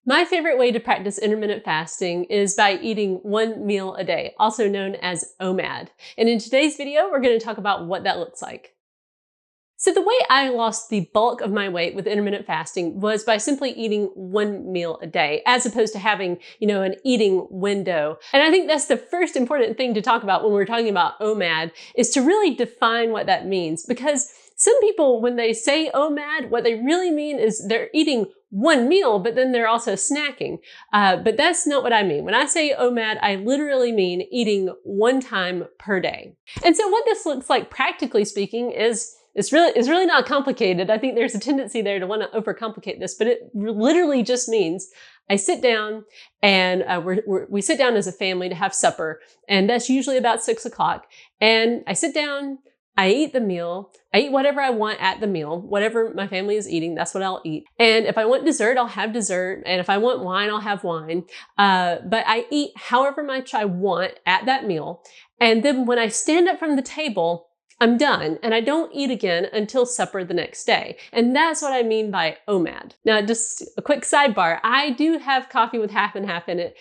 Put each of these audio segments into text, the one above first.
My favorite way to practice intermittent fasting is by eating one meal a day, also known as OMAD. And in today's video, we're going to talk about what that looks like. So the way I lost the bulk of my weight with intermittent fasting was by simply eating one meal a day, as opposed to having, an eating window. And I think that's the first important thing to talk about when we're talking about OMAD, is to really define what that means. Because some people, when they say OMAD, what they really mean is they're eating one meal, but then they're also snacking. But that's not what I mean. When I say OMAD, I literally mean eating one time per day. And so what this looks like, practically speaking, is it's really not complicated. I think there's a tendency there to want to overcomplicate this, but it literally just means I sit down and we sit down as a family to have supper, and that's usually about 6 o'clock. And I sit down, I eat the meal. I eat whatever I want at the meal. Whatever my family is eating, that's what I'll eat. And if I want dessert, I'll have dessert. And if I want wine, I'll have wine. But I eat however much I want at that meal. And then when I stand up from the table, I'm done, and I don't eat again until supper the next day. And that's what I mean by OMAD. Now, just a quick sidebar. I do have coffee with half and half in it,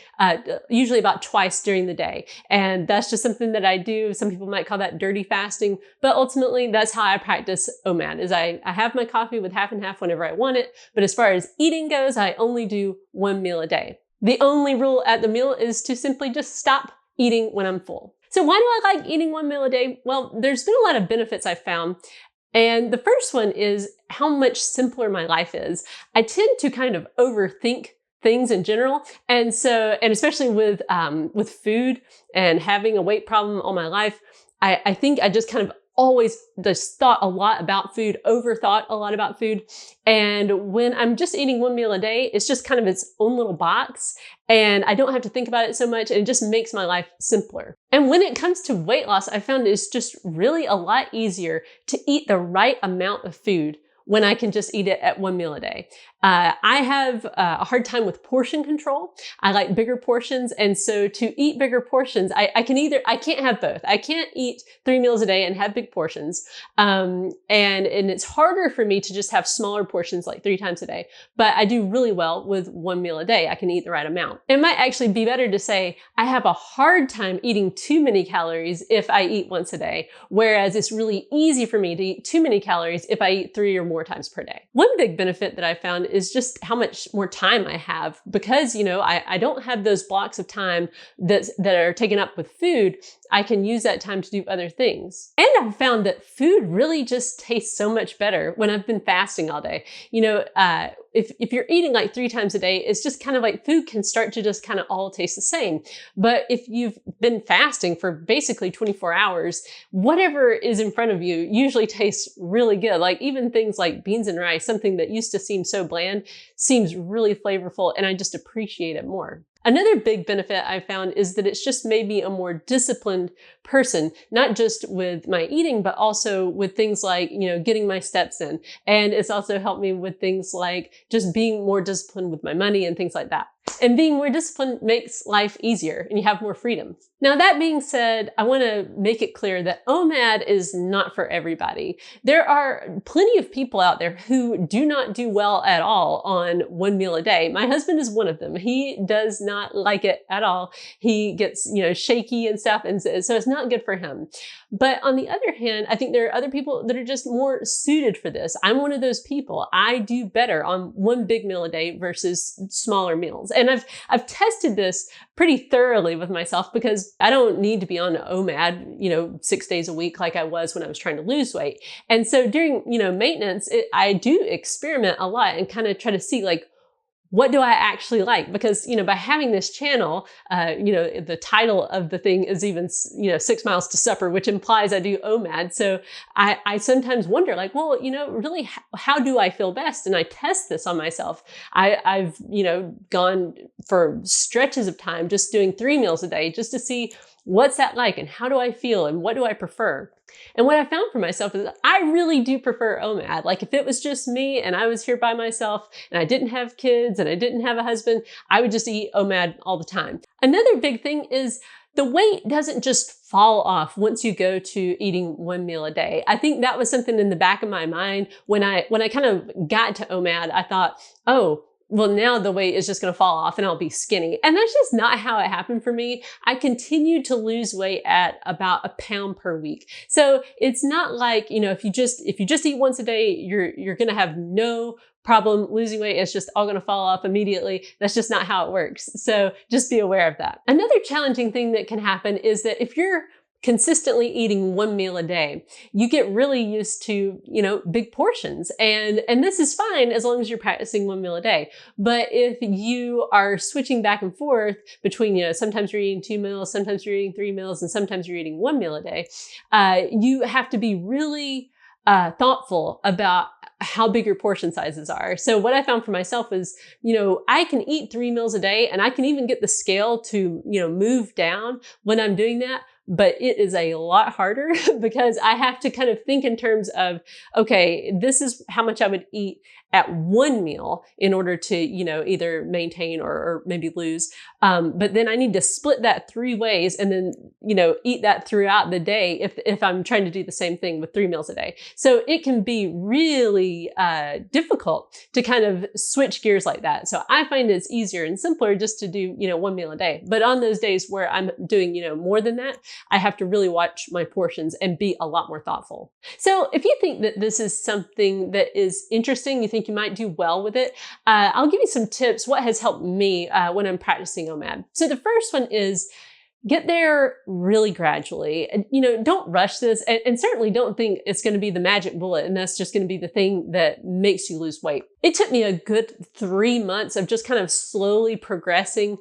usually about twice during the day. And that's just something that I do. Some people might call that dirty fasting, but ultimately that's how I practice OMAD, is I have my coffee with half and half whenever I want it. But as far as eating goes, I only do one meal a day. The only rule at the meal is to simply just stop eating when I'm full. So why do I like eating one meal a day? Well, there's been a lot of benefits I've found. And the first one is how much simpler my life is. I tend to kind of overthink things in general. And especially with food and having a weight problem all my life, I think I just kind of always just thought a lot about food, overthought a lot about food. And when I'm just eating one meal a day, it's just kind of its own little box, and I don't have to think about it so much, and it just makes my life simpler. And when it comes to weight loss, I found it's just really a lot easier to eat the right amount of food when I can just eat it at one meal a day. I have a hard time with portion control. I like bigger portions. And so to eat bigger portions, I can't have both. I can't eat 3 meals a day and have big portions. And it's harder for me to just have smaller portions, like 3 times a day. But I do really well with one meal a day. I can eat the right amount. It might actually be better to say I have a hard time eating too many calories if I eat once a day, whereas it's really easy for me to eat too many calories if I eat 3 or more times per day. One big benefit that I found is just how much more time I have, because, I don't have those blocks of time that are taken up with food. I can use that time to do other things. And I've found that food really just tastes so much better when I've been fasting all day. If you're eating like 3 times a day, it's just kind of like food can start to just kind of all taste the same. But if you've been fasting for basically 24 hours, whatever is in front of you usually tastes really good. Like even things like beans and rice, something that used to seem so bland, seems really flavorful, and I just appreciate it more. Another big benefit I found is that it's just made me a more disciplined person, not just with my eating, but also with things like, getting my steps in. And it's also helped me with things like just being more disciplined with my money and things like that. And being more disciplined makes life easier and you have more freedom. Now, that being said, I want to make it clear that OMAD is not for everybody. There are plenty of people out there who do not do well at all on one meal a day. My husband is one of them. He does not like it at all. He gets, shaky and stuff. And so it's not good for him. But on the other hand, I think there are other people that are just more suited for this. I'm one of those people. I do better on one big meal a day versus smaller meals. And I've tested this pretty thoroughly with myself, because I don't need to be on OMAD, 6 days a week like I was when I was trying to lose weight. And so during, maintenance, I do experiment a lot and kind of try to see like, what do I actually like? Because, by having this channel, the title of the thing is even, 6 miles to supper, which implies I do OMAD. So I sometimes wonder like, well, really, how do I feel best? And I test this on myself. I've gone for stretches of time just doing 3 meals a day just to see what's that like and how do I feel and what do I prefer? And what I found for myself is I really do prefer OMAD. Like if it was just me and I was here by myself and I didn't have kids and I didn't have a husband, I would just eat OMAD all the time. Another big thing is the weight doesn't just fall off once you go to eating one meal a day. I think that was something in the back of my mind when I kind of got to OMAD. I thought, oh, well, now the weight is just going to fall off and I'll be skinny. And that's just not how it happened for me. I continued to lose weight at about 1 pound per week. So it's not like, if you just eat once a day, you're going to have no problem losing weight. It's just all going to fall off immediately. That's just not how it works. So just be aware of that. Another challenging thing that can happen is that if you're consistently eating 1 meal a day, you get really used to, big portions. And this is fine as long as you're practicing 1 meal a day. But if you are switching back and forth between, sometimes you're eating 2 meals, sometimes you're eating 3 meals, and sometimes you're eating 1 meal a day, you have to be really thoughtful about how big your portion sizes are. So what I found for myself is, I can eat 3 meals a day and I can even get the scale to, move down when I'm doing that. But it is a lot harder because I have to kind of think in terms of, okay, this is how much I would eat at 1 meal in order to, either maintain or maybe lose. But then I need to split that 3 ways and then, eat that throughout the day if I'm trying to do the same thing with 3 meals a day. So it can be really difficult to kind of switch gears like that. So I find it's easier and simpler just to do, 1 meal a day. But on those days where I'm doing, more than that, I have to really watch my portions and be a lot more thoughtful. So if you think that this is something that is interesting, you think you might do well with it, I'll give you some tips, what has helped me when I'm practicing OMAD. So the first one is get there really gradually. And, don't rush this and certainly don't think it's going to be the magic bullet and that's just going to be the thing that makes you lose weight. It took me a good 3 months of just kind of slowly progressing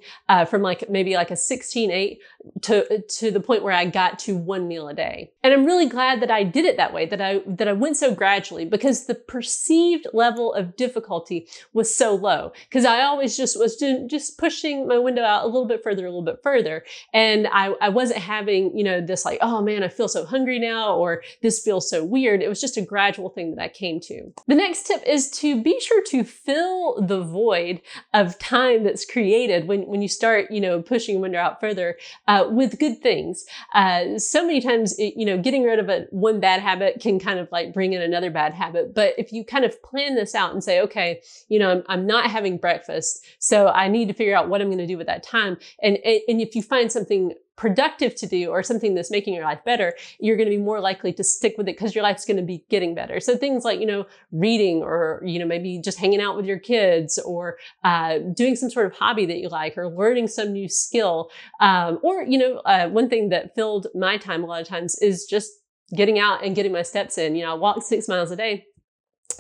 from maybe a 16-8 to the point where I got to 1 meal a day. And I'm really glad that I did it that way, that I went so gradually, because the perceived level of difficulty was so low. Because I always just pushing my window out a little bit further. And I wasn't having, this oh man, I feel so hungry now, or this feels so weird. It was just a gradual thing that I came to. The next tip is to be sure to fill the void of time that's created when you start, pushing your window out further with good things. So many times, getting rid of one bad habit can kind of bring in another bad habit. But if you kind of plan this out and say, okay, I'm not having breakfast, so I need to figure out what I'm going to do with that time. And if you find something productive to do or something that's making your life better, you're going to be more likely to stick with it because your life's going to be getting better. So things like, reading or, maybe just hanging out with your kids or doing some sort of hobby that you like or learning some new skill. Or, one thing that filled my time a lot of times is just getting out and getting my steps in. I walk 6 miles a day.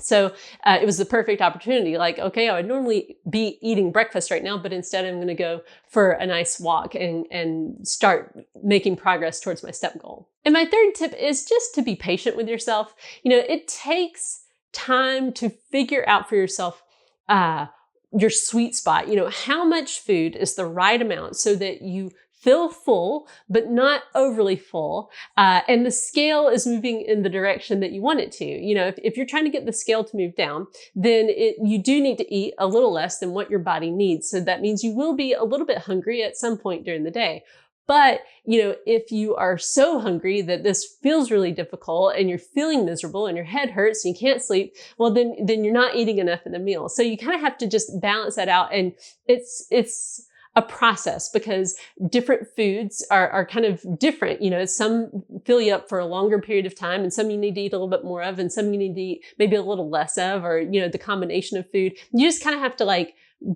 So it was the perfect opportunity. Okay, I would normally be eating breakfast right now, but instead I'm going to go for a nice walk and start making progress towards my step goal. And my third tip is just to be patient with yourself. It takes time to figure out for yourself your sweet spot. How much food is the right amount so that you feel full, but not overly full. And the scale is moving in the direction that you want it to. If you're trying to get the scale to move down, then you do need to eat a little less than what your body needs. So that means you will be a little bit hungry at some point during the day. But, if you are so hungry that this feels really difficult and you're feeling miserable and your head hurts and you can't sleep, well, then you're not eating enough in the meal. So you kind of have to just balance that out. And it's a process because different foods are kind of different. Some fill you up for a longer period of time and some you need to eat a little bit more of and some you need to eat maybe a little less of, or, the combination of food. You just kind of have to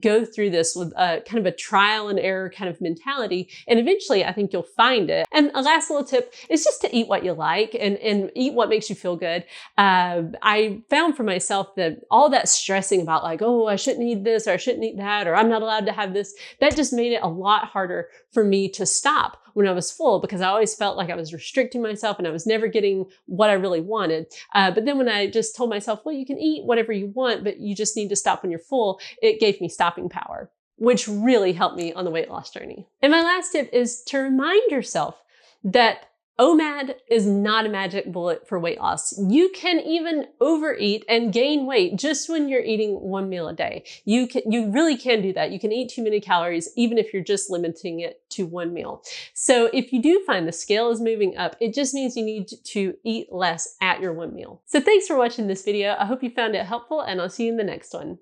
go through this with a kind of a trial and error kind of mentality. And eventually I think you'll find it. And a last little tip is just to eat what you like and eat what makes you feel good. I found for myself that all that stressing about oh, I shouldn't eat this or I shouldn't eat that, or I'm not allowed to have this, that just made it a lot harder for me to stop when I was full, because I always felt like I was restricting myself and I was never getting what I really wanted. But then when I just told myself, well, you can eat whatever you want, but you just need to stop when you're full, it gave me stopping power, which really helped me on the weight loss journey. And my last tip is to remind yourself that OMAD is not a magic bullet for weight loss. You can even overeat and gain weight just when you're eating 1 meal a day. You really can do that. You can eat too many calories even if you're just limiting it to 1 meal. So if you do find the scale is moving up, it just means you need to eat less at your 1 meal. So thanks for watching this video. I hope you found it helpful and I'll see you in the next one.